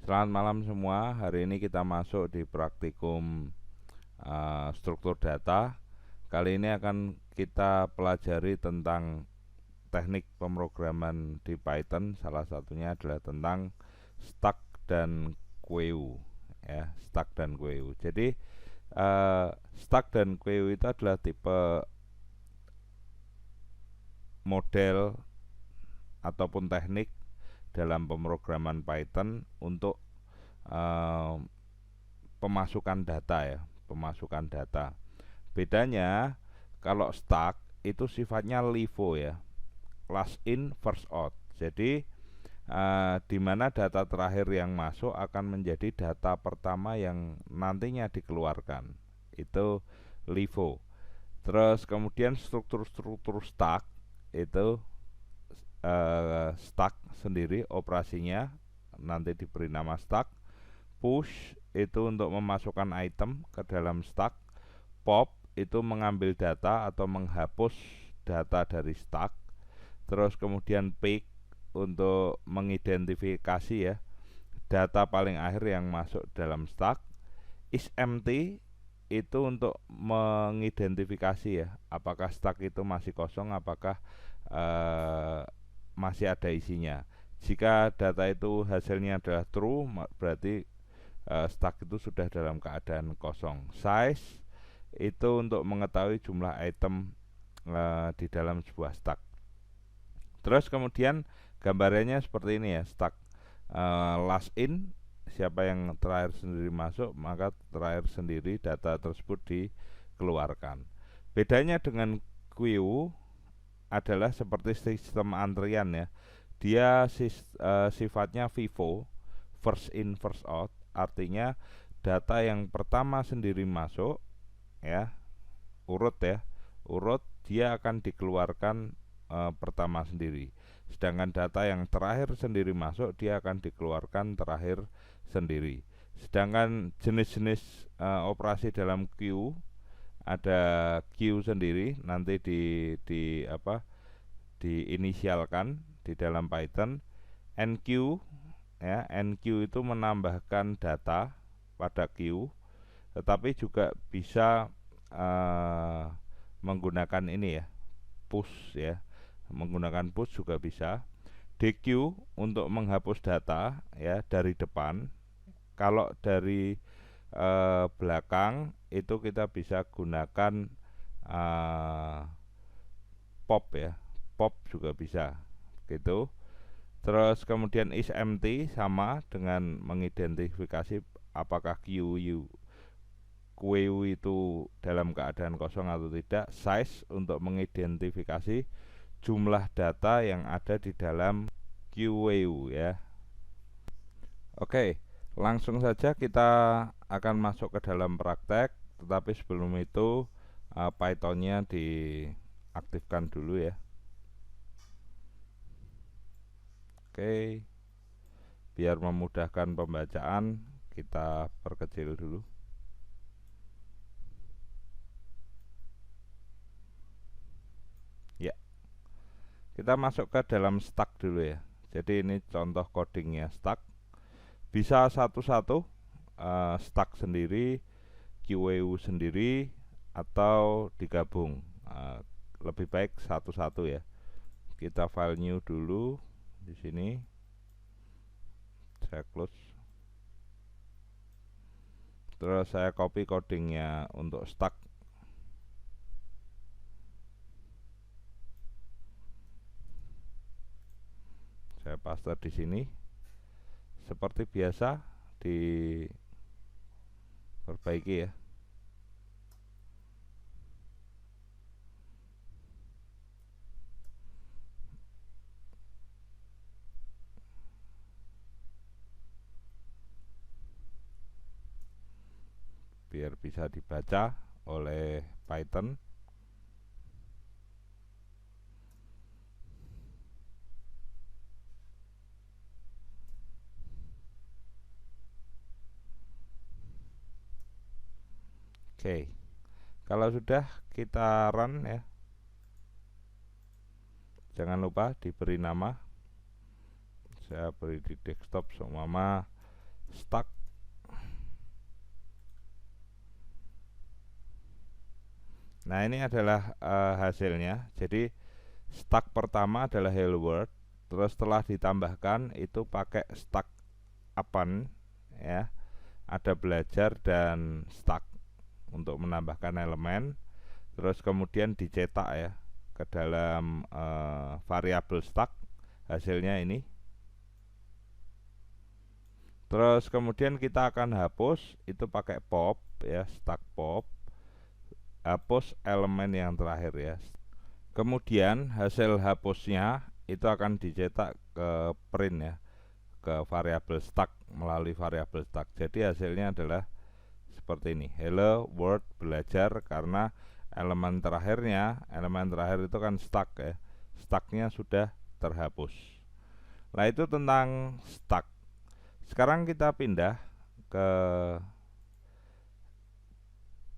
Selamat malam semua. Hari ini kita masuk di praktikum struktur data. Kali ini akan kita pelajari tentang teknik pemrograman di Python. Salah satunya adalah tentang stack dan queue, ya, stack dan queue. Jadi stack dan queue itu adalah tipe model ataupun teknik dalam pemrograman Python untuk uh, pemasukan data, ya, pemasukan data. Bedanya kalau stack itu sifatnya LIFO, ya, last in first out. Jadi di mana data terakhir yang masuk akan menjadi data pertama yang nantinya dikeluarkan. Itu LIFO. Terus kemudian struktur-struktur stack itu stack sendiri operasinya nanti diberi nama stack. Push itu untuk memasukkan item ke dalam stack. Pop itu mengambil data atau menghapus data dari stack. Terus kemudian pick untuk mengidentifikasi, ya, data paling akhir yang masuk dalam stack. Is empty itu untuk mengidentifikasi, ya, apakah stack itu masih kosong, apakah masih ada isinya. Jika data itu hasilnya adalah true, berarti stack itu sudah dalam keadaan kosong. Size itu untuk mengetahui jumlah item di dalam sebuah stack. Terus kemudian gambarannya seperti ini, ya, stack last in, siapa yang terakhir sendiri masuk maka terakhir sendiri data tersebut dikeluarkan. Bedanya dengan queue adalah seperti sistem antrian, ya, dia sifatnya FIFO, first in first out. Artinya data yang pertama sendiri masuk, ya, urut, ya, urut, dia akan dikeluarkan pertama sendiri. Sedangkan data yang terakhir sendiri masuk, dia akan dikeluarkan terakhir sendiri. Sedangkan jenis-jenis operasi dalam queue, ada queue sendiri nanti diinisialkan di dalam Python. NQ, ya, NQ itu menambahkan data pada queue, tetapi juga bisa menggunakan ini, ya, push, ya, menggunakan push juga bisa. DQ untuk menghapus data, ya, dari depan. Kalau dari belakang itu kita bisa gunakan pop, ya, pop juga bisa gitu. Terus kemudian is empty sama dengan mengidentifikasi apakah queue itu dalam keadaan kosong atau tidak. Size untuk mengidentifikasi jumlah data yang ada di dalam queue, ya. Oke, langsung saja kita akan masuk ke dalam praktek, tetapi sebelum itu Pythonnya diaktifkan dulu, ya. Oke, biar memudahkan pembacaan kita perkecil dulu. Ya, kita masuk ke dalam stack dulu, ya. Jadi ini contoh codingnya stack. Bisa satu-satu, stack sendiri, queue sendiri, atau digabung. Lebih baik satu-satu, ya. Kita file new dulu di sini. Saya close. Terus saya copy codingnya untuk stack. Saya paste di sini. Seperti biasa diperbaiki, ya. Biar bisa dibaca oleh Python. Oke, kalau sudah kita run, ya, jangan lupa diberi nama. Saya beri di desktop seumpama Stack. Nah, ini adalah hasilnya. Jadi stack pertama adalah hello world, terus setelah ditambahkan itu pakai stack upon, ya. Ada belajar dan stack untuk menambahkan elemen, terus kemudian dicetak ya ke dalam variabel stack, hasilnya ini. Terus kemudian kita akan hapus itu pakai pop ya, stack pop, hapus elemen yang terakhir ya. Kemudian hasil hapusnya itu akan dicetak ke print ya, ke variabel stack melalui variabel stack. Jadi hasilnya adalah seperti ini, hello world belajar, karena elemen terakhir itu kan stack ya, stacknya sudah terhapus. Nah, itu tentang stack. Sekarang kita pindah ke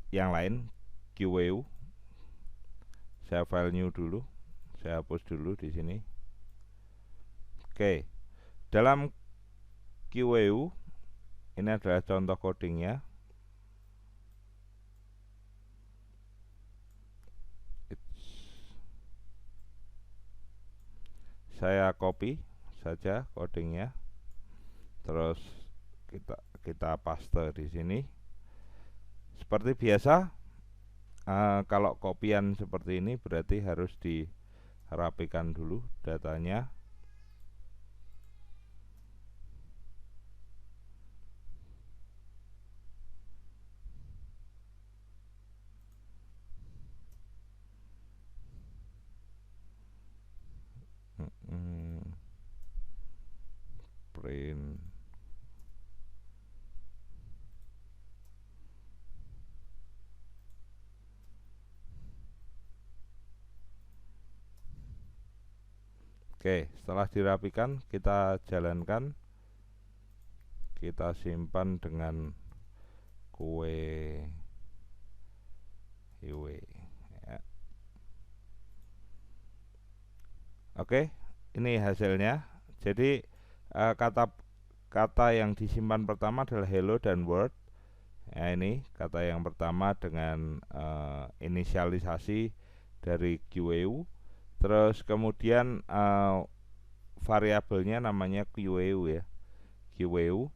yang lain, QEU. Saya file new dulu, saya hapus dulu di sini. Oke, dalam QEU ini adalah contoh codingnya. Saya copy saja codingnya, terus kita paste di sini. Seperti biasa, kalau kopian seperti ini berarti harus dirapikan dulu datanya. Print. Oke, setelah dirapikan kita jalankan, kita simpan dengan QEU ya. Oke, ini hasilnya. Jadi kata yang disimpan pertama adalah hello dan word. Ya, ini kata yang pertama dengan inisialisasi dari QEU. Terus kemudian variabelnya namanya QEU ya, QEU.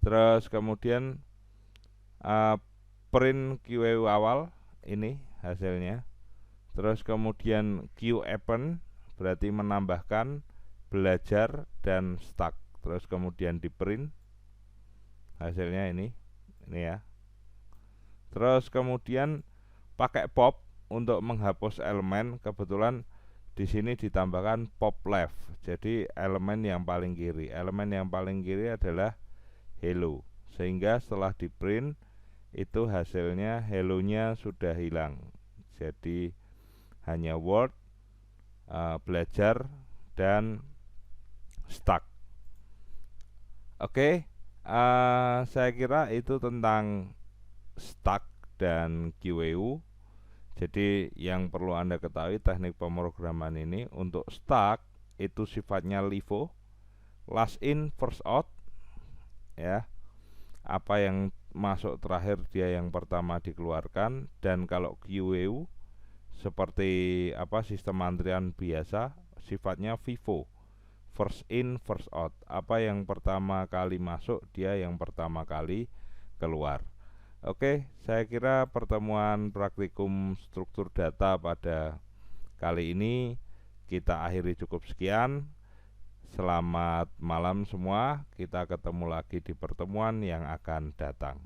Terus kemudian print QEU awal, ini hasilnya. Terus kemudian QAppen berarti menambahkan belajar dan stack. Terus kemudian di print hasilnya ini ya. Terus kemudian pakai pop untuk menghapus elemen. Kebetulan di sini ditambahkan pop left, jadi elemen yang paling kiri. Elemen yang paling kiri adalah hello, sehingga setelah di print itu hasilnya hello-nya sudah hilang. Jadi hanya word, belajar dan stack. Oke, saya kira itu tentang stack dan QEU. Jadi yang perlu Anda ketahui teknik pemrograman ini, untuk stack itu sifatnya LIFO, last in first out ya. Apa yang masuk terakhir dia yang pertama dikeluarkan. Dan kalau QEU seperti sistem antrian biasa, sifatnya FIFO, first in first out. Apa yang pertama kali masuk dia yang pertama kali keluar. Oke, saya kira pertemuan praktikum struktur data pada kali ini kita akhiri cukup sekian. Selamat malam semua, kita ketemu lagi di pertemuan yang akan datang.